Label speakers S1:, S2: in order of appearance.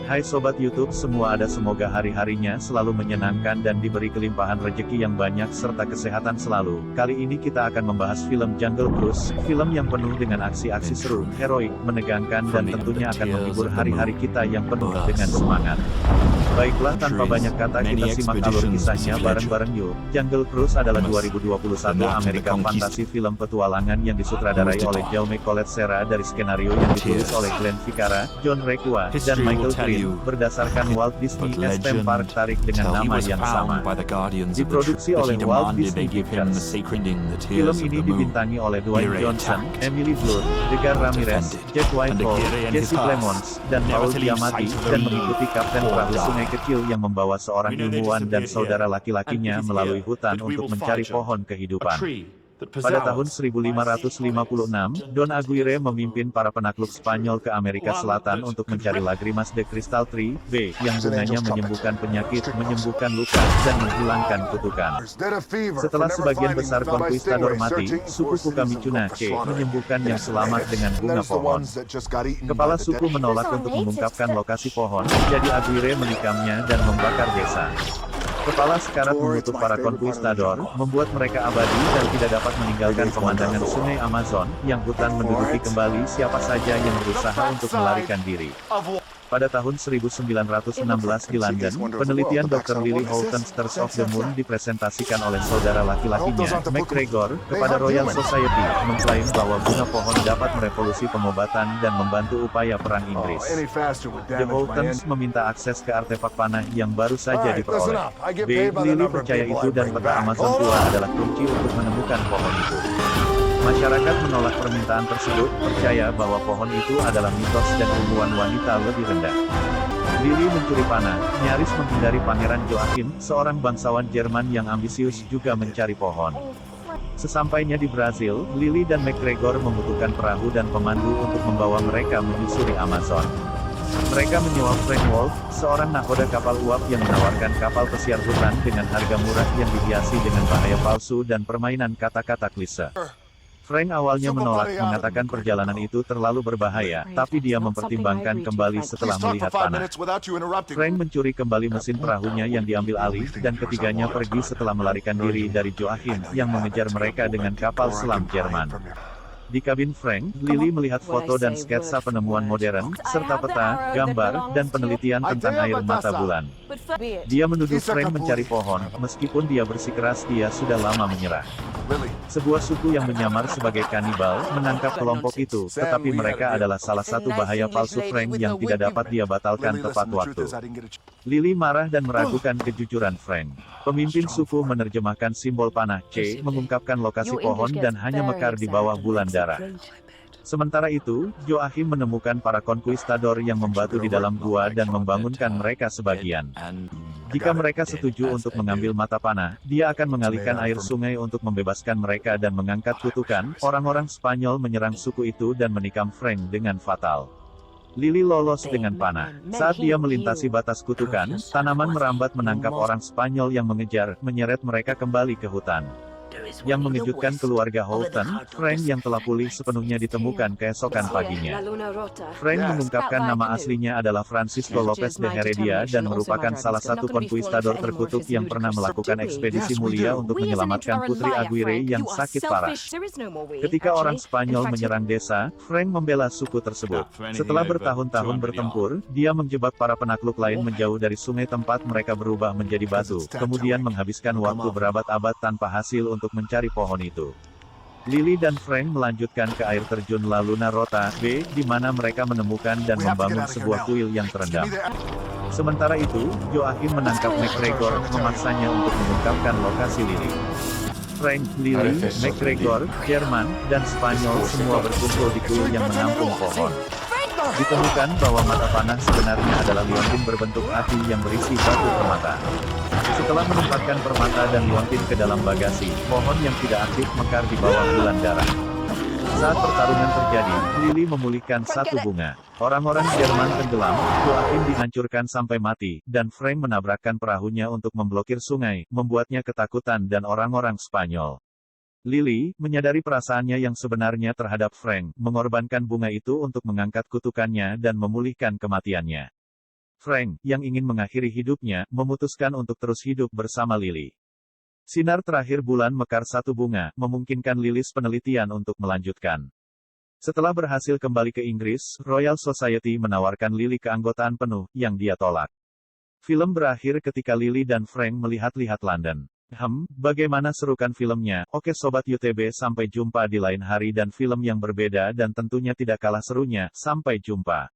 S1: Hai Sobat YouTube semua, semoga hari-harinya selalu menyenangkan dan diberi kelimpahan rezeki yang banyak serta kesehatan selalu. Kali ini kita akan membahas film Jungle Cruise, film yang penuh dengan aksi-aksi seru, heroik, menegangkan dan tentunya akan menghibur hari-hari kita yang penuh dengan semangat. Baiklah, tanpa banyak kata kita simak alur kisahnya bareng-bareng yuk. Jungle Cruise adalah 2021 American fantasi film petualangan yang disutradarai oleh Jaume Collet Serra dari skenario yang ditulis oleh Glenn Ficarra, John Requa, dan Michael Green, berdasarkan Walt Disney Theme Park tarik dengan nama yang sama. Diproduksi oleh Walt Disney Pictures. Film ini dibintangi oleh Dwayne Johnson, Emily Blunt, Edgar Ramirez, Jack Whitehall, Jesse Plemons, dan Paul Giamatti, dan mengikuti Kapten Perahu Sungai Kecil yang membawa seorang ilmuwan dan saudara laki-lakinya melalui hutan untuk mencari pohon kehidupan. Pada tahun 1556, Don Aguirre memimpin para penakluk Spanyol ke Amerika Selatan untuk mencari Lagrimas de Cristal Tree, B, yang bunganya menyembuhkan penyakit, menyembuhkan luka, dan menghilangkan kutukan. Setelah sebagian besar konkuistador mati, suku Kukamicuna, C, menyembuhkan yang selamat dengan bunga pohon. Kepala suku menolak untuk mengungkapkan lokasi pohon, jadi Aguirre menikamnya dan membakar desa. Kepala sekarat mengutuk para konkuistador, membuat mereka abadi dan tidak dapat meninggalkan pemandangan sungai Amazon, yang hutan menduduki kembali siapa saja yang berusaha untuk melarikan diri. Pada tahun 1916 di London, penelitian Dr. Lily Houghton Stars of the Moon dipresentasikan oleh saudara laki-lakinya, MacGregor, kepada Royal Society, mengklaim bahwa bunga pohon dapat merevolusi pengobatan dan membantu upaya perang Inggris. The Houghtons meminta akses ke artefak panah yang baru saja diperoleh. B. Lily percaya itu dan peta Amazon tua adalah kunci untuk menemukan pohon itu. Masyarakat menolak permintaan tersebut, percaya bahwa pohon itu adalah mitos dan ilmuwan wanita lebih rendah. Lily mencuri panah, nyaris menghindari Pangeran Joachim, seorang bangsawan Jerman yang ambisius juga mencari pohon. Sesampainya di Brazil, Lily dan MacGregor membutuhkan perahu dan pemandu untuk membawa mereka menyusuri Amazon. Mereka menyewa Frank Wolf, seorang nakoda kapal uap yang menawarkan kapal pesiar hutan dengan harga murah yang dihiasi dengan bahaya palsu dan permainan kata-kata klise. Frank awalnya menolak, mengatakan perjalanan itu terlalu berbahaya, tapi dia mempertimbangkan kembali setelah melihat panah. Frank mencuri kembali mesin perahunya yang diambil alih, dan ketiganya pergi setelah melarikan diri dari Joachim, yang mengejar mereka dengan kapal selam Jerman. Di kabin Frank, Lily melihat foto dan sketsa penemuan modern, serta peta, gambar, dan penelitian tentang air mata bulan. Dia menuduh Frank mencari pohon, meskipun dia bersikeras dia sudah lama menyerah. Sebuah suku yang menyamar sebagai kanibal, menangkap kelompok itu, tetapi mereka adalah salah satu bahaya palsu Frank yang tidak dapat dia batalkan tepat waktu. Lily marah dan meragukan kejujuran Frank. Pemimpin suku menerjemahkan simbol panah C, mengungkapkan lokasi pohon dan hanya mekar di bawah bulan darah. Sementara itu, Joachim menemukan para konkuistador yang membatu di dalam gua dan membangunkan mereka sebagian. Jika mereka setuju untuk mengambil mata panah, dia akan mengalihkan air sungai untuk membebaskan mereka dan mengangkat kutukan. Orang-orang Spanyol menyerang suku itu dan menikam Frank dengan fatal. Lily lolos dengan panah. Saat dia melintasi batas kutukan, tanaman merambat menangkap orang Spanyol yang mengejar, menyeret mereka kembali ke hutan. Yang mengejutkan keluarga Houghton, Frank yang telah pulih sepenuhnya ditemukan keesokan paginya. Frank mengungkapkan nama aslinya adalah Francisco Lopez de Heredia dan merupakan salah satu konkuistador terkutuk yang pernah melakukan ekspedisi mulia untuk menyelamatkan Putri Aguirre yang sakit parah. Ketika orang Spanyol menyerang desa, Frank membela suku tersebut. Setelah bertahun-tahun bertempur, dia menjebak para penakluk lain menjauh dari sungai tempat mereka berubah menjadi batu, kemudian menghabiskan waktu berabad-abad tanpa hasil untuk mencari pohon itu. Lily dan Frank melanjutkan ke air terjun La Luna Rota, B, di mana mereka menemukan dan membangun sebuah kuil yang terendam. Sementara itu, Joachim menangkap MacGregor, memaksanya untuk mengungkapkan lokasi Lily. Frank, Lily, MacGregor, Jerman, dan Spanyol semua berkumpul di kuil yang menampung pohon. Ditemukan bahwa mata panah sebenarnya adalah liontin berbentuk hati yang berisi batu permata. Setelah menempatkan permata dan liontin ke dalam bagasi, pohon yang tidak aktif mekar di bawah bulan darah. Saat pertarungan terjadi, Lily memulihkan satu bunga. Orang-orang Jerman tenggelam, Joachim dihancurkan sampai mati, dan Frank menabrakkan perahunya untuk memblokir sungai, membuatnya ketakutan dan orang-orang Spanyol. Lily, menyadari perasaannya yang sebenarnya terhadap Frank, mengorbankan bunga itu untuk mengangkat kutukannya dan memulihkan kematiannya. Frank, yang ingin mengakhiri hidupnya, memutuskan untuk terus hidup bersama Lily. Sinar terakhir bulan mekar satu bunga, memungkinkan Lilis penelitian untuk melanjutkan. Setelah berhasil kembali ke Inggris, Royal Society menawarkan Lily keanggotaan penuh, yang dia tolak. Film berakhir ketika Lily dan Frank melihat-lihat London. Bagaimana serukan filmnya? Oke Sobat UTB, sampai jumpa di lain hari dan film yang berbeda dan tentunya tidak kalah serunya, sampai jumpa.